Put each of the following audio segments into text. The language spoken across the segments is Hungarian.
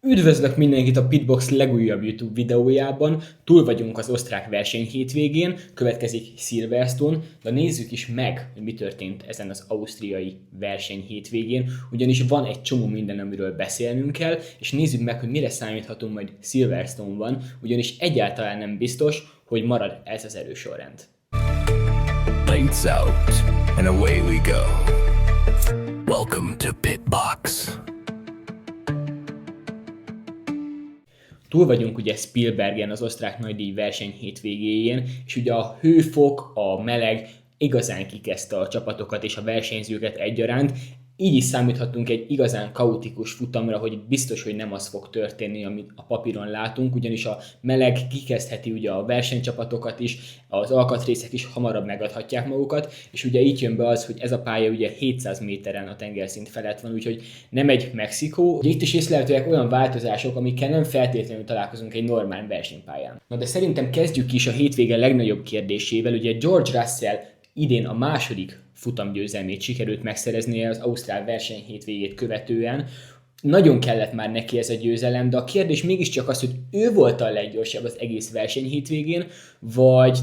Üdvözlök mindenkit a Pitbox legújabb YouTube videójában. Túl vagyunk az osztrák verseny hétvégén, következik Silverstone, de nézzük is meg, hogy mi történt ezen az ausztriai verseny hétvégén, ugyanis van egy csomó minden, amiről beszélnünk kell, és nézzük meg, hogy mire számíthatunk majd Silverstone-ban, ugyanis egyáltalán nem biztos, hogy marad ez az erősorrend. Lights out, and away we go. Welcome to Pitbox. Túl vagyunk ugye Spielbergen, az osztrák nagydíj verseny hétvégéjén, és ugye a hőfok, a meleg igazán kikezdte a csapatokat és a versenyzőket egyaránt, így is számíthatunk egy igazán kaotikus futamra, hogy biztos, hogy nem az fog történni, amit a papíron látunk, ugyanis a meleg kikezdheti ugye a versenycsapatokat is, az alkatrészek is hamarabb megadhatják magukat, és ugye itt jön be az, hogy ez a pálya ugye 700 méteren a tengerszint felett van, úgyhogy nem egy Mexikó. Ugye itt is észlelhetőek olyan változások, amikkel nem feltétlenül találkozunk egy normál versenypályán. Na de szerintem kezdjük is a hétvége legnagyobb kérdésével, ugye George Russell idén a második futamgyőzelmét sikerült megszereznie az ausztrál verseny hétvégét követően. Nagyon kellett már neki ez a győzelem, de a kérdés mégiscsak az, hogy ő volt a leggyorsabb az egész verseny hétvégén, vagy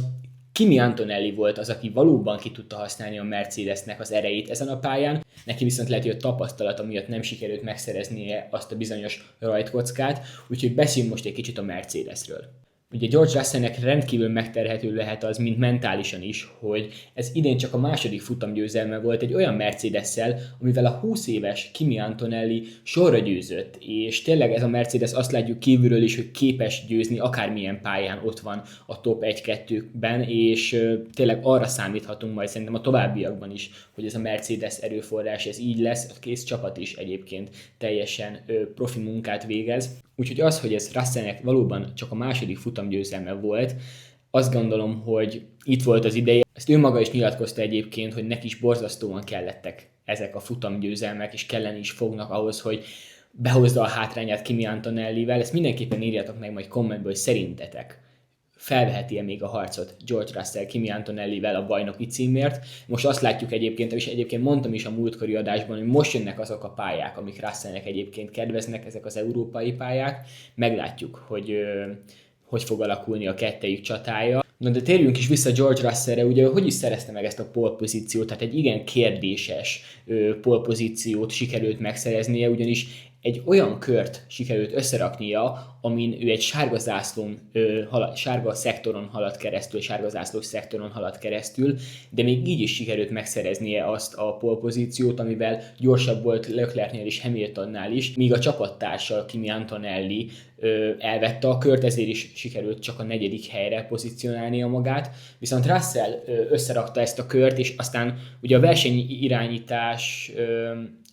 Kimi Antonelli volt az, aki valóban ki tudta használni a Mercedesnek az erejét ezen a pályán. Neki viszont lehet, hogy a tapasztalata miatt nem sikerült megszereznie azt a bizonyos rajtkockát, úgyhogy beszéljünk most egy kicsit a Mercedesről. Ugye George Russellnek rendkívül megterhető lehet az, mint mentálisan is, hogy ez idén csak a második futamgyőzelme volt egy olyan Mercedes-szel, amivel a 20 éves Kimi Antonelli sorra győzött, és tényleg ez a Mercedes azt látjuk kívülről is, hogy képes győzni akármilyen pályán ott van a top 1-2-ben, és tényleg arra számíthatunk majd szerintem a továbbiakban is, hogy ez a Mercedes erőforrás ez így lesz, a kész csapat is egyébként teljesen profi munkát végez. Úgyhogy az, hogy ez Russellnek valóban csak a második futamgyőzelme volt, azt gondolom, hogy itt volt az ideje. Ezt ő maga is nyilatkozta egyébként, hogy neki is borzasztóan kellettek ezek a futamgyőzelmek, és kellene is fognak ahhoz, hogy behozza a hátrányát Kimi Antonellivel. Ezt mindenképpen írjátok meg majd kommentből, hogy szerintetek felveheti-e még a harcot George Russell Kimi Antonellivel a bajnoki címért. Most azt látjuk egyébként, és egyébként mondtam is a múltkori adásban, hogy most jönnek azok a pályák, amik Russellnek egyébként kedveznek, ezek az európai pályák. Meglátjuk, hogy fog alakulni a kettejük csatája. Na de térjünk is vissza George Russellre, ugye hogy is szerezte meg ezt a pole pozíciót, tehát egy igen kérdéses pole pozíciót sikerült megszereznie, ugyanis egy olyan kört sikerült összeraknia, amin ő egy sárga zászlón, sárga szektoron halad keresztül, sárga zászlós szektoron halad keresztül, de még így is sikerült megszereznie azt a pole pozíciót, amivel gyorsabb volt Leclercnél és Hamiltonnál is, míg a csapattársa Kimi Antonelli elvette a kört, ezért is sikerült csak a 4. helyre pozícionálnia magát, viszont Russell összerakta ezt a kört, és aztán ugye a versenyirányítás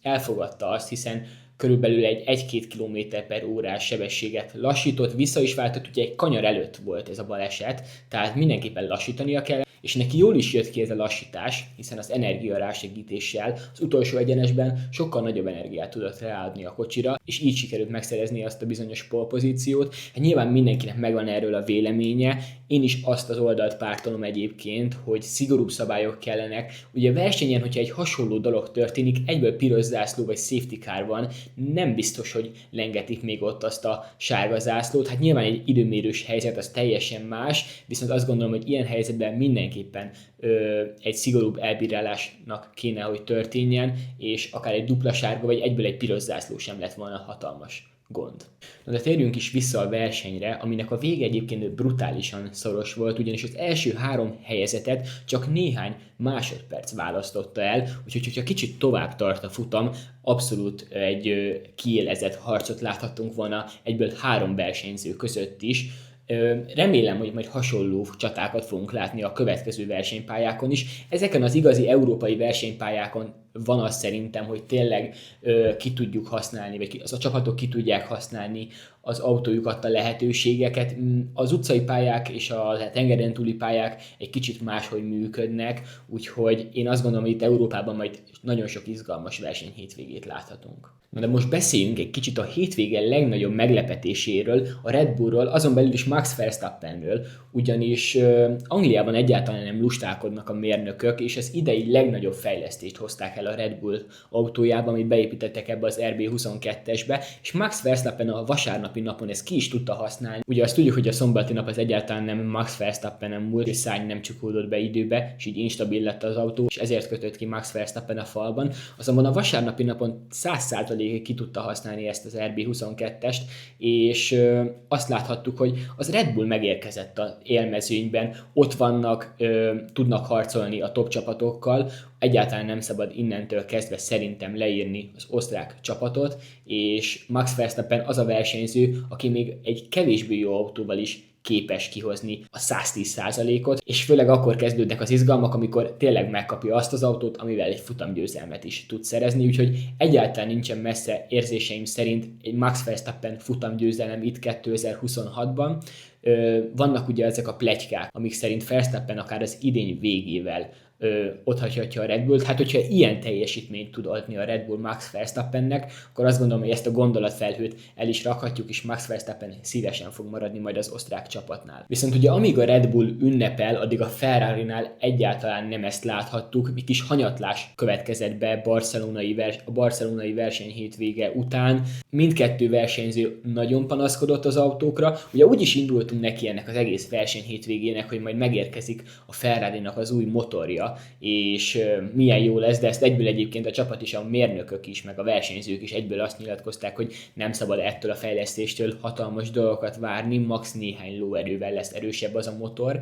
elfogadta azt, hiszen körülbelül egy 1-2 km/órás sebességet lassított, vissza is váltott, ugye egy kanyar előtt volt ez a baleset, tehát mindenképpen lassítania kell, és neki jól is jött ki ez a lassítás, hiszen az energia rásegítéssel az utolsó egyenesben sokkal nagyobb energiát tudott ráadni a kocsira, és így sikerült megszerezni azt a bizonyos pole pozíciót. Hát nyilván mindenkinek megvan erről a véleménye, én is azt az oldalt pártolom egyébként, hogy szigorúbb szabályok kellenek. Ugye versenyen, hogyha egy hasonló dolog történik, egyből piros zászló vagy safety car van, nem biztos, hogy lengetik még ott azt a sárga zászlót. Hát nyilván egy időmérős helyzet az teljesen más, viszont azt gondolom, hogy ilyen helyzetben mindenképpen egy szigorúbb elbírálásnak kéne, hogy történjen, és akár egy dupla sárga vagy egyből egy piros zászló sem lett volna hatalmas gond. Na de térjünk is vissza a versenyre, aminek a vége egyébként brutálisan szoros volt, ugyanis az első 3 helyezetet csak néhány másodperc választotta el, úgyhogy hogyha kicsit tovább tart a futam, abszolút egy kiélezett harcot láthattunk volna egyből 3 versenyző között is. Remélem, hogy majd hasonló csatákat fogunk látni a következő versenypályákon is. Ezeken az igazi európai versenypályákon van az szerintem, hogy tényleg ki tudjuk használni, vagy az a csapatok ki tudják használni az autójukat, a lehetőségeket. Az utcai pályák és a tengeren túli pályák egy kicsit máshogy működnek, úgyhogy én azt gondolom, hogy itt Európában majd nagyon sok izgalmas verseny hétvégét láthatunk. Na de most beszéljünk egy kicsit a hétvége legnagyobb meglepetéséről, a Red Bullról, azon belül is Max Verstappenről, ugyanis Angliában egyáltalán nem lustálkodnak a mérnökök, és az idei legnagyobb fejlesztést hozták el el a Red Bull autójába, amit beépítettek ebbe az RB22-esbe, és Max Verstappen a vasárnapi napon ezt ki is tudta használni. Ugye azt tudjuk, hogy a szombati nap az egyáltalán nem Max Verstappen múlt, és szárny nem csukódott be időbe, és így instabil lett az autó, és ezért kötött ki Max Verstappen a falban. Azonban a vasárnapi napon 100%-ig ki tudta használni ezt az RB22-est, és azt láthattuk, hogy az Red Bull megérkezett az élmezőnyben, ott vannak, tudnak harcolni a top csapatokkal, egyáltalán nem szabad innentől kezdve szerintem leírni az osztrák csapatot, és Max Verstappen az a versenyző, aki még egy kevésbé jó autóval is képes kihozni a 110%-ot, és főleg akkor kezdődnek az izgalmak, amikor tényleg megkapja azt az autót, amivel egy futamgyőzelmet is tud szerezni, úgyhogy egyáltalán nincsen messze érzéseim szerint egy Max Verstappen futamgyőzelem itt 2026-ban. Vannak ugye ezek a pletykák, amik szerint Verstappen akár az idény végével otthagyhatja a Red Bullt. Hát, hogyha ilyen teljesítményt tud adni a Red Bull Max Verstappennek, akkor azt gondolom, hogy ezt a gondolatfelhőt el is rakhatjuk, és Max Verstappen szívesen fog maradni majd az osztrák csapatnál. Viszont ugye amíg a Red Bull ünnepel, addig a Ferrarinál egyáltalán nem ezt láthattuk, egy kis hanyatlás következett be a barcelonai verseny hétvége után. Mindkettő versenyző nagyon panaszkodott az autókra. Ugye úgy is indultunk neki ennek az egész verseny hétvégének, hogy majd megérkezik a Ferrarinak az új motorja, és milyen jó lesz, de ezt egyből egyébként a csapat is, a mérnökök is, meg a versenyzők is egyből azt nyilatkozták, hogy nem szabad ettől a fejlesztéstől hatalmas dolgokat várni, max néhány lóerővel lesz erősebb az a motor.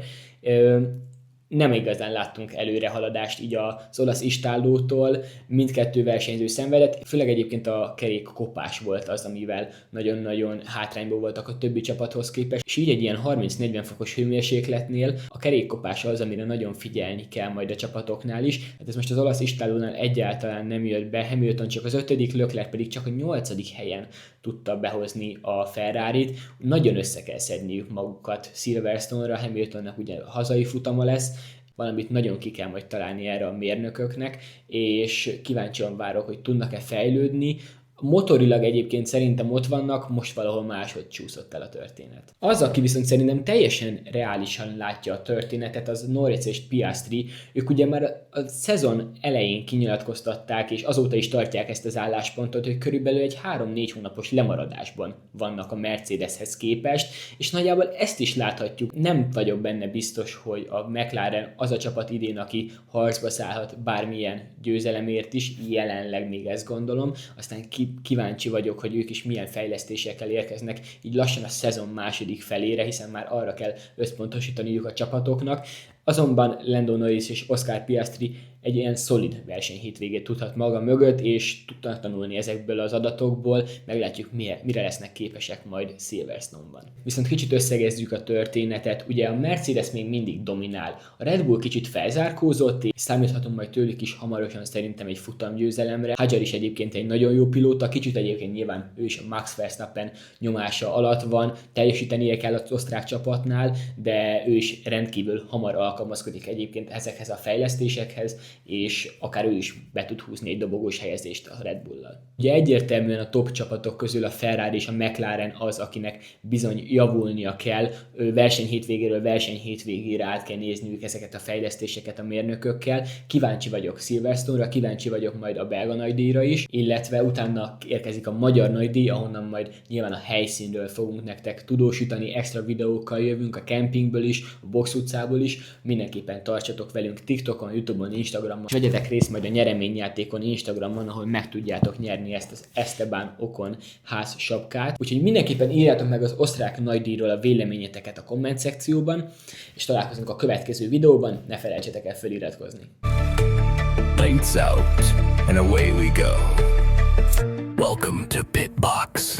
Nem igazán láttunk előrehaladást így az olasz istállótól, mindkettő versenyző szenvedett, főleg egyébként a kerékkopás volt az, amivel nagyon-nagyon hátrányból voltak a többi csapathoz képest, és így egy ilyen 30-40 fokos hőmérsékletnél a kerékkopás az, amire nagyon figyelni kell majd a csapatoknál is. Hát ez most az olasz istállónál egyáltalán nem jött be, Hamilton csak az 5., Leclerc pedig csak a 8. helyen tudta behozni a Ferrarit. Nagyon össze kell szedniük magukat Silverstone-ra, Hamiltonnak ugye hazai futama lesz, valamit nagyon ki kell majd találni erre a mérnököknek, és kíváncsian várok, hogy tudnak-e fejlődni. Motorilag egyébként szerintem ott vannak, most valahol máshogy csúszott el a történet. Az, aki viszont szerintem teljesen reálisan látja a történetet, az Norris és Piastri. Ők ugye már a szezon elején kinyilatkoztatták, és azóta is tartják ezt az álláspontot, hogy körülbelül egy 3-4 hónapos lemaradásban vannak a Mercedeshez képest, és nagyjából ezt is láthatjuk. Nem vagyok benne biztos, hogy a McLaren az a csapat idén, aki harcba szállhat bármilyen győzelemért is, jelenleg még ezt gondolom, aztán kíváncsi vagyok, hogy ők is milyen fejlesztésekkel érkeznek így lassan a szezon második felére, hiszen már arra kell összpontosítaniuk a csapatoknak. Azonban Lando Norris és Oscar Piastri egy ilyen szolid versenyhétvégét tudhat maga mögött, és tudnak tanulni ezekből az adatokból, meglátjuk mire lesznek képesek majd Silverstone-ban. Viszont kicsit összegezzük a történetet, ugye a Mercedes még mindig dominál, a Red Bull kicsit felzárkózott, és számíthatunk majd tőlük is hamarosan szerintem egy futamgyőzelemre. Hadjar is egyébként egy nagyon jó pilóta, kicsit egyébként nyilván ő is a Max Verstappen nyomása alatt van, teljesítenie kell az osztrák csapatnál, de ő is rendkívül hamar alkalmazkodik egyébként ezekhez a fejlesztésekhez, és akár ő is be tud húzni egy dobogós helyezést a Red Bull-lal. Ugye egyértelműen a top csapatok közül a Ferrari és a McLaren az, akinek bizony javulnia kell, versenyhétvégéről versenyhétvégére át kell nézniük ezeket a fejlesztéseket a mérnökökkel. Kíváncsi vagyok Silverstone-ra, kíváncsi vagyok majd a belga nagydíjra is, illetve utána érkezik a magyar nagydíj, ahonnan majd nyilván a helyszínről fogunk nektek tudósítani, extra videókkal jövünk a kempingből is, a Box utcából is, mindenképpen tartsatok velünk TikTokon, YouTube-on, Instagramon, és vegyetek részt majd a nyereményjátékon Instagramon, ahol meg tudjátok nyerni ezt az Esteban Ocon ház sapkát. Úgyhogy mindenképpen írjátok meg az osztrák nagydíjról a véleményeteket a komment szekcióban, és találkozunk a következő videóban, ne felejtsetek el feliratkozni. Lights out, and away we go. Welcome to Pit Box.